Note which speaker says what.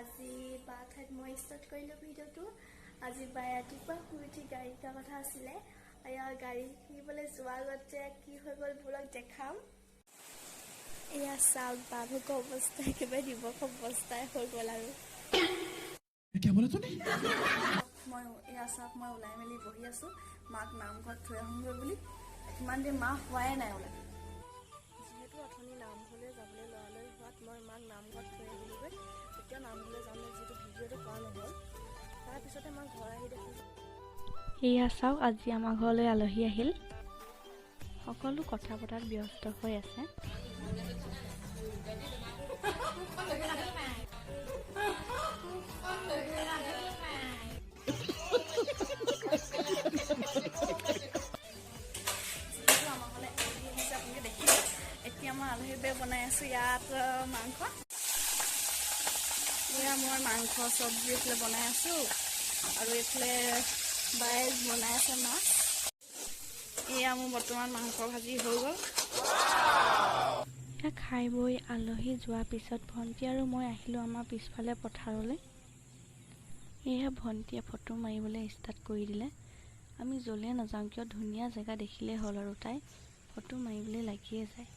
Speaker 1: আজি বা ঠাইত মই ষ্টাৰ্ট কৰিলোঁ ভিডিঅ'টো। আজি বাই ৰাতিপুৱা শুই উঠি গাড়ী শিকাৰ কথা আছিলে। গাড়ী শিকিবলৈ যোৱাৰ আগতে কি হৈ গ'ল বোলক দেখাম। এয়া চাওক বাবুক অৱস্থা একেবাৰে দিৱস অৱস্থাই হৈ গ'ল আৰু মই এয়া চাওক মই ওলাই মেলি বহি আছোঁ মাক নামঘৰত থৈ আহোঁগৈ বুলি। কিমান দিন মা হোৱাই নাই ওলাই। যিহেতু অথনি নামঘৰলৈ যাবলৈ লৰালৰি হোৱাত মই মাক নামঘৰত থৈ আহিলোগৈ। তেতিয়া নামঘৰলৈ যাওঁতে যিটো ভিডিঅ'টো কৰা নহ'ল তাৰপিছতে মই ঘৰ আহি দেখিছোঁ।
Speaker 2: এয়া চাওক আজি আমাৰ ঘৰলৈ আলহী আহিল। সকলো কথা পতাত ব্যস্ত হৈ আছে।
Speaker 1: এতিয়া মই আলহী বে বনাই আছোঁ ইয়াত মাংস। এয়া মই মাংস চব্জি এইফালে বনাই আছোঁ আৰু এইফালে বাই বনাই আছে মাছ। এয়া মোৰ বৰ্তমান মাংস ভাজি হৈ গ'ল।
Speaker 2: খাই বৈ আলহী যোৱাৰ পিছত ভণ্টি আৰু মই আহিলোঁ আমাৰ পিছফালে পথাৰলৈ। এয়া ভণ্টিয়ে ফটো মাৰিবলৈ ষ্টাৰ্ট কৰি দিলে। আমি য'লে নাযাওঁ কিয় ধুনীয়া জেগা দেখিলেই হ'ল আৰু তাই ফটো মাৰিবলৈ লাগিয়ে যায়।